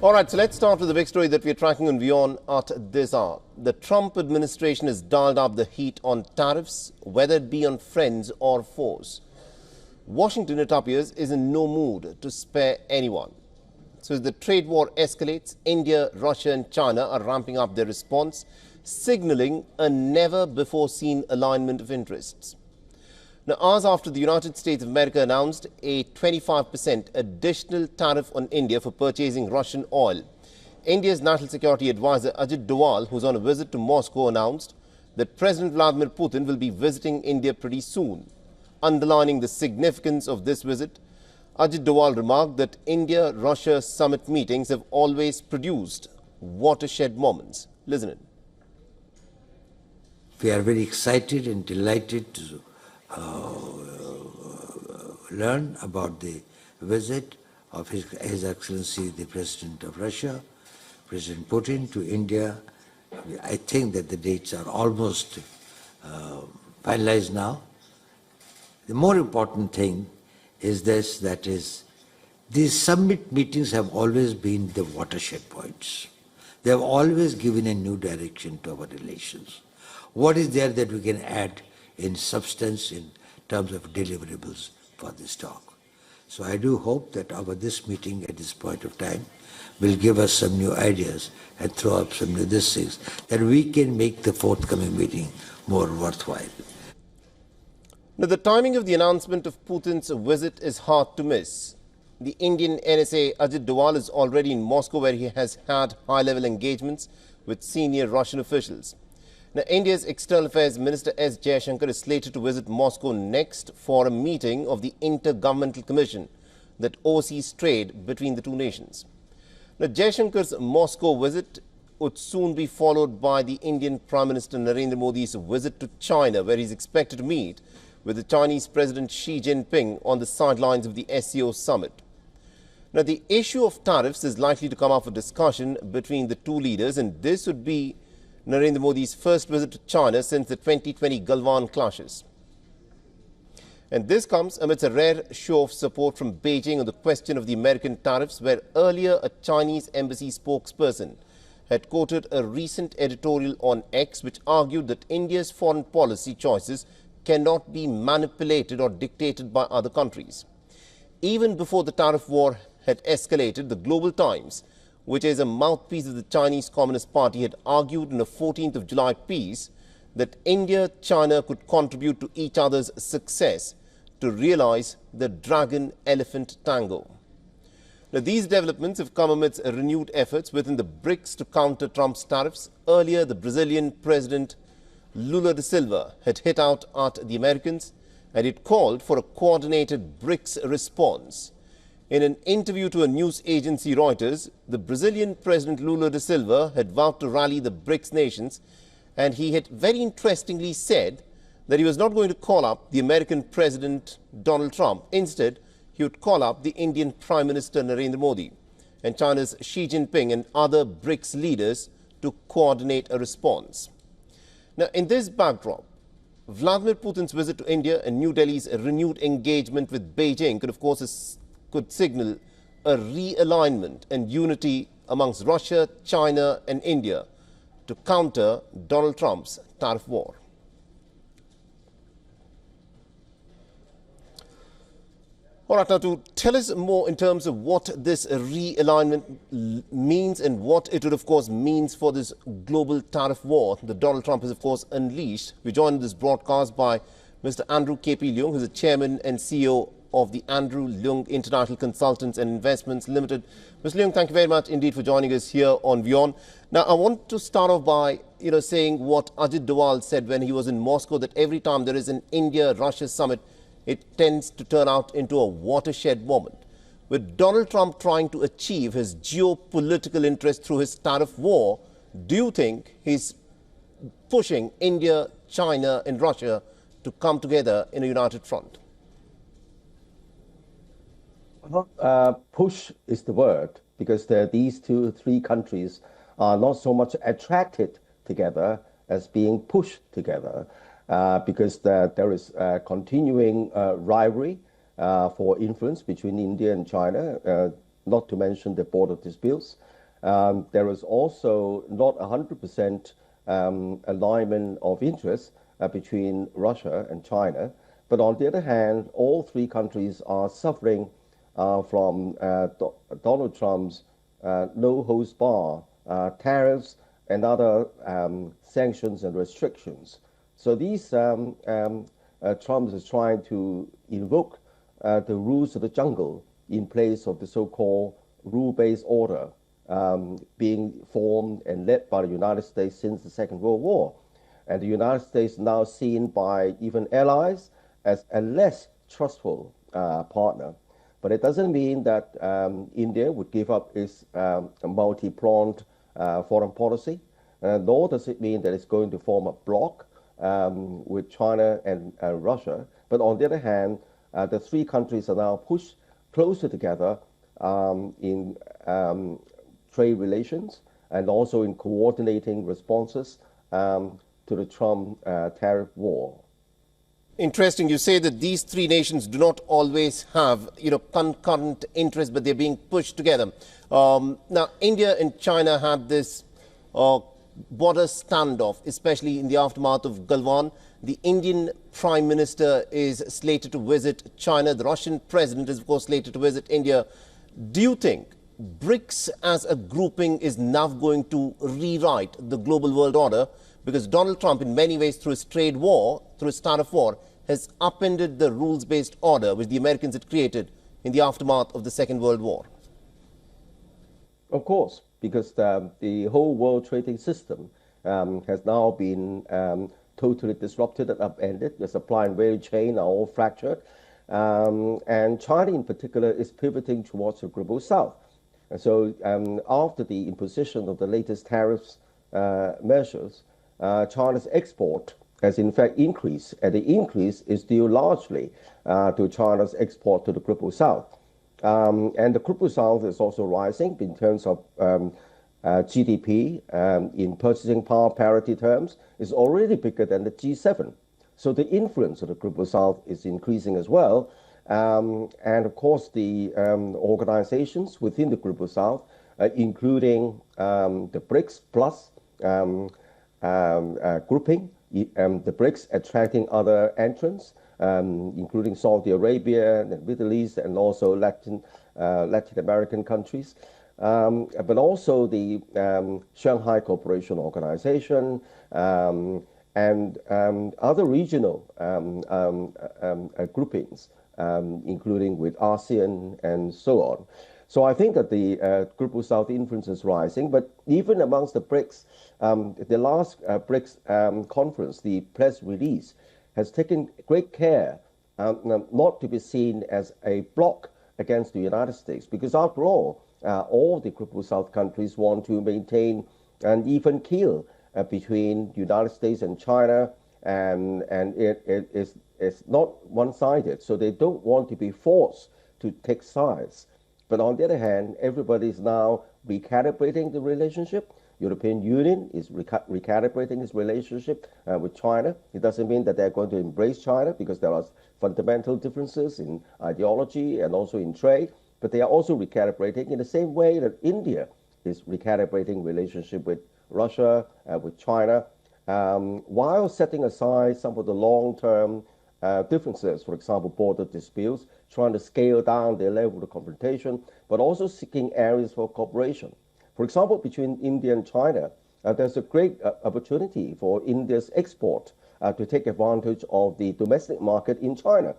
All right, so let's start with the big story that we're tracking on WION at this hour. The Trump administration has dialed up the heat on tariffs, whether it be on friends or foes. Washington, it appears, is in no mood to spare anyone. So as the trade war escalates, India, Russia and China are ramping up their response, signaling a never-before-seen alignment of interests. Now, hours after the United States of America announced a 25% additional tariff on India for purchasing Russian oil, India's National Security Advisor Ajit Doval, who's on a visit to Moscow, announced that President Vladimir Putin will be visiting India pretty soon. Underlining the significance of this visit, Ajit Doval remarked that India-Russia summit meetings have always produced watershed moments. Listen in. We are very excited and delighted to learn about the visit of His Excellency the President of Russia, President Putin, to India. I think that the dates are almost finalized now. The more important thing is this, that is, these summit meetings have always been the watershed points. They have always given a new direction to our relations. What is there that we can add in substance in terms of deliverables for this talk? So I do hope that this meeting at this point of time will give us some new ideas and throw up some new things that we can make the forthcoming meeting more worthwhile. Now, the timing of the announcement of Putin's visit is hard to miss. The Indian NSA Ajit Doval is already in Moscow, where he has had high-level engagements with senior Russian officials. Now, India's External Affairs Minister S. Jaishankar is slated to visit Moscow next for a meeting of the Intergovernmental Commission that oversees trade between the two nations. Now, Jaishankar's Moscow visit would soon be followed by the Indian Prime Minister Narendra Modi's visit to China, where he's expected to meet with the Chinese President Xi Jinping on the sidelines of the SCO summit. Now, the issue of tariffs is likely to come up for discussion between the two leaders, and this would be Narendra Modi's first visit to China since the 2020 Galwan clashes. And this comes amidst a rare show of support from Beijing on the question of the American tariffs, where earlier a Chinese embassy spokesperson had quoted a recent editorial on X which argued that India's foreign policy choices cannot be manipulated or dictated by other countries. Even before the tariff war had escalated, the Global Times, which is a mouthpiece of the Chinese Communist Party, had argued in a 14th of July piece that India-China could contribute to each other's success to realize the dragon-elephant tango. Now, these developments have come amidst renewed efforts within the BRICS to counter Trump's tariffs. Earlier, the Brazilian President Lula da Silva had hit out at the Americans, and it called for a coordinated BRICS response. In an interview to a news agency Reuters, the Brazilian President Lula da Silva had vowed to rally the BRICS nations, and he had very interestingly said that he was not going to call up the American President Donald Trump. Instead, he would call up the Indian Prime Minister Narendra Modi and China's Xi Jinping and other BRICS leaders to coordinate a response. Now, in this backdrop, Vladimir Putin's visit to India and New Delhi's renewed engagement with Beijing could signal a realignment and unity amongst Russia, China and India to counter Donald Trump's tariff war. All right, now to tell us more in terms of what this realignment means and what it would, of course, means for this global tariff war that Donald Trump has, of course, unleashed, we joined in this broadcast by Mr. Andrew K.P. Leung, who's the chairman and CEO of the Andrew Leung International Consultants and Investments Limited. Mr. Leung, thank you very much indeed for joining us here on WION. Now, I want to start off by, saying what Ajit Doval said when he was in Moscow, that every time there is an India-Russia summit, it tends to turn out into a watershed moment. With Donald Trump trying to achieve his geopolitical interest through his tariff war, do you think he's pushing India, China and Russia to come together in a united front? Push is the word, because these three countries are not so much attracted together as being pushed together, because there is continuing rivalry for influence between India and China. not to mention the border disputes. There is also not 100% alignment of interest between Russia and China. But on the other hand, all three countries are suffering from Donald Trump's no-holds-bar tariffs and other sanctions and restrictions. So these Trump is trying to invoke the rules of the jungle in place of the so-called rule-based order being formed and led by the United States since the Second World War. And the United States now seen by even allies as a less trustful partner. But it doesn't mean that India would give up its multi-pronged foreign policy, nor does it mean that it's going to form a bloc with China and Russia. But on the other hand, the three countries are now pushed closer together in trade relations and also in coordinating responses to the Trump tariff war. Interesting. You say that these three nations do not always have, concurrent interests, but they're being pushed together. Now, India and China had this border standoff, especially in the aftermath of Galwan. The Indian Prime Minister is slated to visit China. The Russian President is, of course, slated to visit India. Do you think BRICS as a grouping is now going to rewrite the global world order? Because Donald Trump, in many ways, through his trade war, through his tariff war, has upended the rules-based order which the Americans had created in the aftermath of the Second World War. Of course, because the whole world trading system has now been totally disrupted and upended. The supply and value chain are all fractured. And China in particular is pivoting towards the global south. And so after the imposition of the latest tariffs measures, China's export has in fact increased, and the increase is due largely to China's export to the global south. And the global south is also rising in terms of GDP, in purchasing power parity terms, is already bigger than the G7. So the influence of the global south is increasing as well. And of course, the organizations within the global south, including the BRICS plus grouping, the BRICS attracting other entrants, including Saudi Arabia, the Middle East, and also Latin American countries. But also the Shanghai Cooperation Organization and other regional groupings, including with ASEAN and so on. So I think that the global south influence is rising, but even amongst the BRICS, the last BRICS conference, the press release, has taken great care not to be seen as a bloc against the United States, because after all the global south countries want to maintain an even keel between the United States and China, and it's not one-sided, so they don't want to be forced to take sides. But on the other hand, everybody is now recalibrating the relationship. European Union is recalibrating its relationship with China. It doesn't mean that they're going to embrace China, because there are fundamental differences in ideology and also in trade, but they are also recalibrating in the same way that India is recalibrating relationship with Russia, with China, while setting aside some of the long-term differences, for example, border disputes, trying to scale down their level of confrontation, but also seeking areas for cooperation. For example, between India and China, there's a great opportunity for India's export to take advantage of the domestic market in China.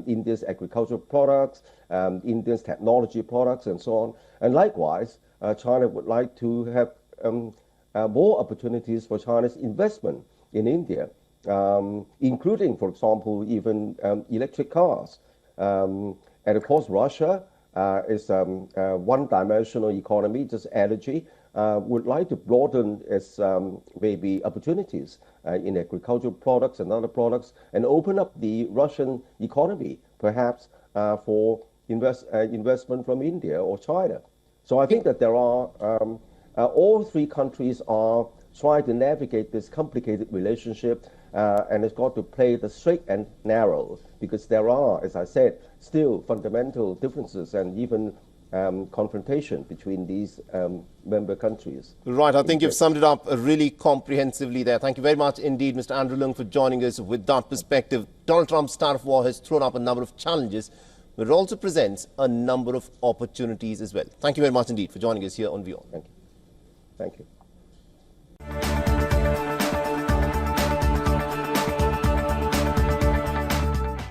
India's agricultural products, India's technology products, and so on. And likewise, China would like to have more opportunities for China's investment in India, including, for example, even electric cars. And of course, Russia is a one-dimensional economy, just energy, would like to broaden its maybe opportunities in agricultural products and other products, and open up the Russian economy, perhaps for investment from India or China. So I think that there are, all three countries are trying to navigate this complicated relationship and it's got to play the straight and narrow, because there are, as I said, still fundamental differences and even confrontation between these member countries. Right, I think you've summed it up really comprehensively there. Thank you very much indeed, Mr. Andrew Leung, for joining us with that perspective. Donald Trump's tariff war has thrown up a number of challenges, but it also presents a number of opportunities as well. Thank you very much indeed for joining us here on WION. Thank you. Thank you.